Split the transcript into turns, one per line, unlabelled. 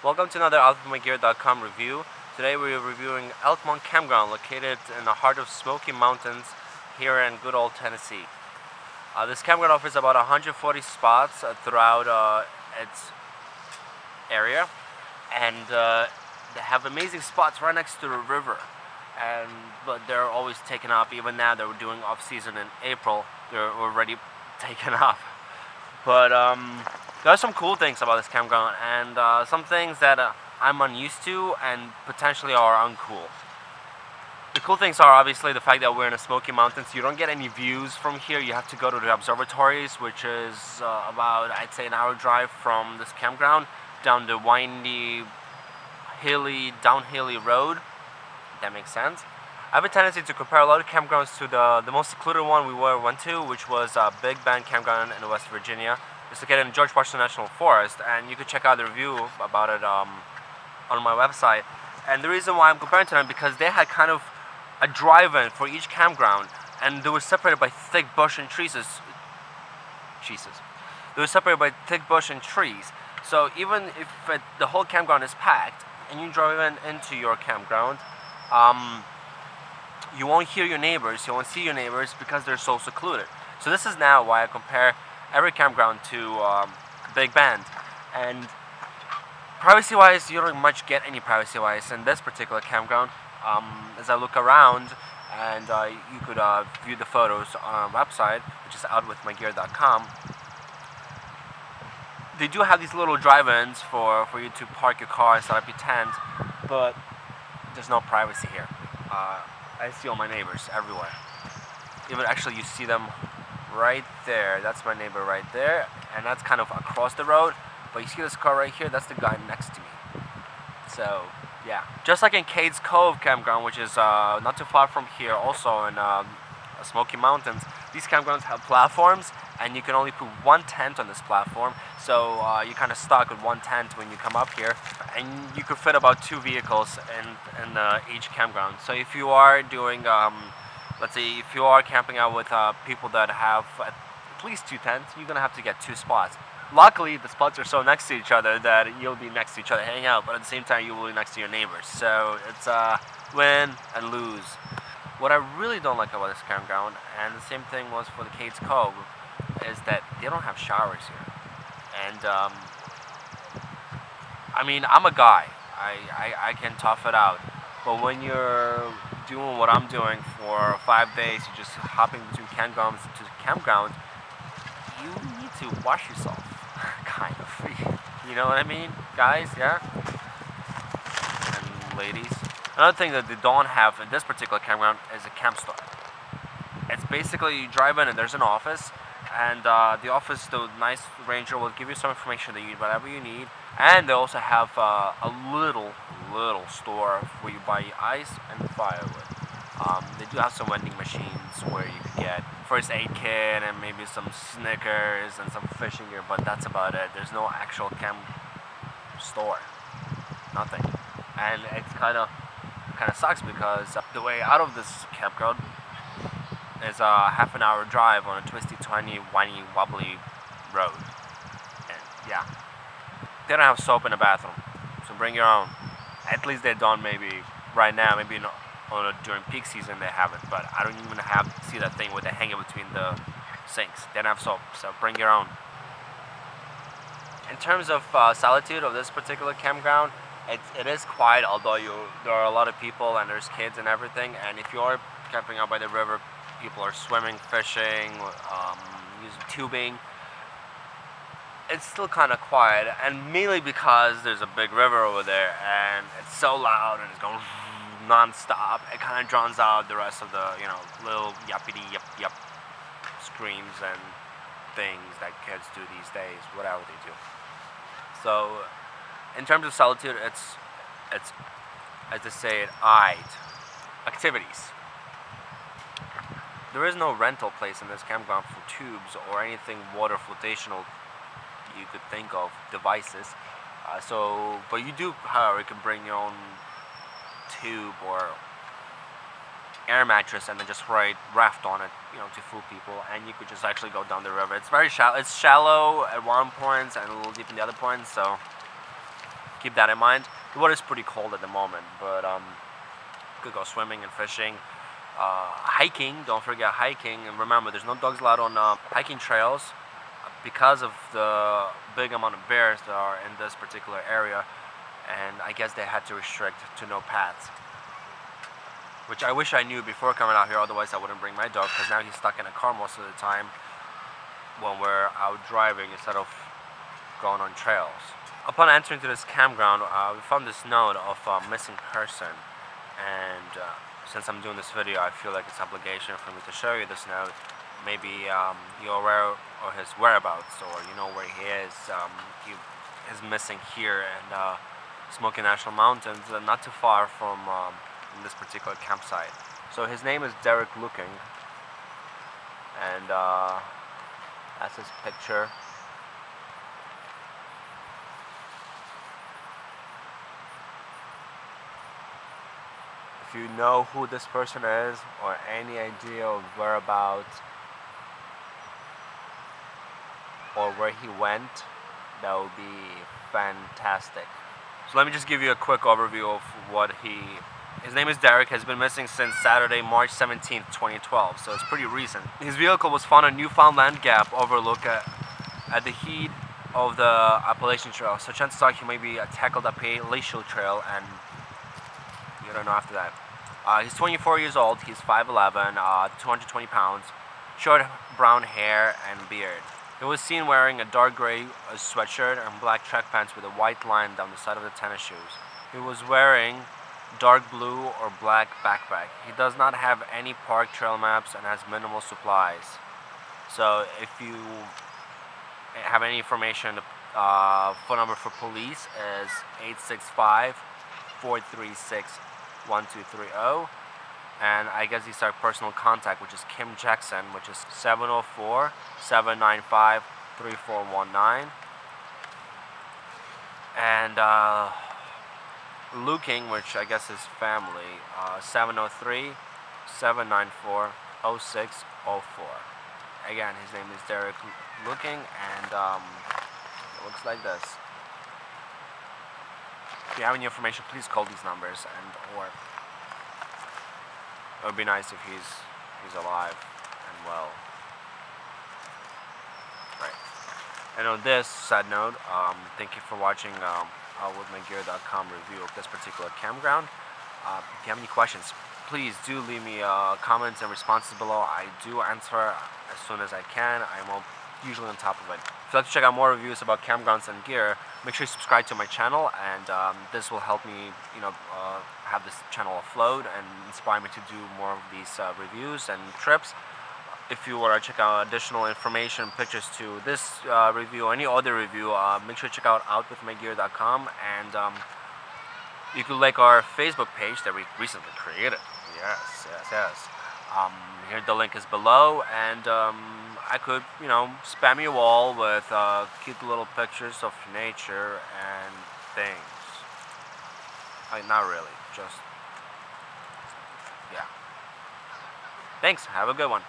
Welcome to another OutfitMyGear.com review. Today we're reviewing Elkmont Campground, located in the heart of Smoky Mountains here in good old Tennessee. This campground offers about 140 spots throughout its area, and they have amazing spots right next to the river. But they're always taken up. Even now, they're doing off-season in April. They're already taken up. But there are some cool things about this campground, and some things that I'm unused to and potentially are uncool. The cool things are obviously the fact that we're in the Smoky Mountains. You don't get any views from here. You have to go to the observatories, which is about, I'd say, an hour drive from this campground down the windy, downhilly road. If that makes sense. I have a tendency to compare a lot of campgrounds to the most secluded one we went to, which was Big Bend Campground in West Virginia. It's located in George Washington National Forest, and you could check out the review about it on my website. And the reason why I'm comparing to them because they had kind of a drive-in for each campground, and they were separated by thick bush and trees. They were separated by thick bush and trees. So even if the whole campground is packed and you drive into your campground, you won't hear your neighbors, you won't see your neighbors because they're so secluded. So this is now why I compare every campground to Big Bend. And privacy-wise, you don't much get any privacy-wise in this particular campground. As I look around, and you could view the photos on our website, which is outwithmygear.com. They do have these little drive-ins for you to park your car and set up your tent, but there's no privacy here. I see all my neighbors everywhere. Even actually, you see them right there. That's my neighbor right there, and that's kind of across the road. But you see this car right here? That's the guy next to me. So, yeah. Just like in Cades Cove Campground, which is not too far from here, also in Smoky Mountains, these campgrounds have platforms, and you can only put one tent on this platform. So you're kind of stuck with one tent when you come up here, and you could fit about 2 vehicles in each campground. So if you are doing, let's say, if you are camping out with people that have at least 2 tents, you're gonna have to get 2 spots. Luckily, the spots are so next to each other that you'll be next to each other hanging out, but at the same time, you will be next to your neighbors. So it's win and lose. What I really don't like about this campground, and the same thing was for the Cades Cove, is that they don't have showers here. And I mean, I'm a guy. I can tough it out. But when you're doing what I'm doing for 5 days, you're just hopping between campgrounds to campgrounds, you need to wash yourself, kind of. You know what I mean, guys? Yeah? And ladies. Another thing that they don't have in this particular campground is a camp store. It's basically you drive in and there's an office, and the office, the nice ranger will give you some information that you need, whatever you need. And they also have a little store where you buy ice and firewood. They do have some vending machines where you can get first aid kit and maybe some Snickers and some fishing gear, but that's about it. There's no actual camp store, nothing. And it's kind of sucks because the way out of this campground is a half an hour drive on a twisty, windy, wobbly road. And yeah, they don't have soap in the bathroom, so bring your own. At least they don't. Maybe right now, maybe during peak season they have it, but I don't even see that thing where they hang it between the sinks. They don't have soap, so bring your own. In terms of solitude of this particular campground, it is quiet, although there are a lot of people and there's kids and everything. And if you are camping out by the river, people are swimming, fishing, using tubing. It's still kind of quiet, and mainly because there's a big river over there, and it's so loud and it's going non-stop. It kind of drowns out the rest of the, little yuppity yup screams and things that kids do these days, whatever they do. So, in terms of solitude, it's as they say it, activities. There is no rental place in this campground for tubes or anything water flotational you could think of devices. But you do, however, can bring your own tube or air mattress and then just raft on it, to fool people, and you could just actually go down the river. It's very shallow. It's shallow at one point and a little deep in the other point, so keep that in mind. The water is pretty cold at the moment, but could go swimming and fishing. Hiking, don't forget hiking, and remember there's no dogs allowed on hiking trails because of the big amount of bears that are in this particular area, and I guess they had to restrict to no pets, which I wish I knew before coming out here, otherwise I wouldn't bring my dog, because now he's stuck in a car most of the time when we're out driving instead of going on trails. Upon entering to this campground, we found this note of a missing person, and since I'm doing this video, I feel like it's obligation for me to show you this note. Maybe you're aware of his whereabouts, or you know where he is. He is missing here in Smoky National Mountains, not too far from this particular campsite. So his name is Lueking, and that's his picture. If you know who this person is, or any idea of whereabouts or where he went, that would be fantastic. So let me just give you a quick overview of what his name is Derek, has been missing since Saturday, March 17th, 2012, so it's pretty recent. His vehicle was found on Newfoundland Gap overlook at the head of the Appalachian Trail, so chances are he may be tackled up a glacial trail, and you don't know after that. He's 24 years old, he's 5'11", 220 pounds, short brown hair and beard. He was seen wearing a dark gray sweatshirt and black track pants with a white line down the side of the tennis shoes. He was wearing dark blue or black backpack. He does not have any park trail maps and has minimal supplies. So if you have any information, phone number for police is 865-436-1230, and I guess these are personal contact, which is Kim Jackson, which is 704-795-3419, and Lueking, which I guess is family, 703-794-0604. Again, his name is Derek Lueking, and it looks like this. If you have any information, please call these numbers, or it would be nice if he's alive and well. Right. And on this sad note, thank you for watching withmygear.com review of this particular campground. If you have any questions, please do leave me comments and responses below. I do answer as soon as I can. I'm usually on top of it. If you'd like to check out more reviews about campgrounds and gear, make sure you subscribe to my channel, and this will help me, have this channel afloat and inspire me to do more of these reviews and trips. If you want to check out additional information, pictures to this review or any other review, make sure to check out withmygear.com, and you can like our Facebook page that we recently created. Yes. Here the link is below, and I could, spam you all with cute little pictures of nature and things. Not really, just, yeah. Thanks, have a good one.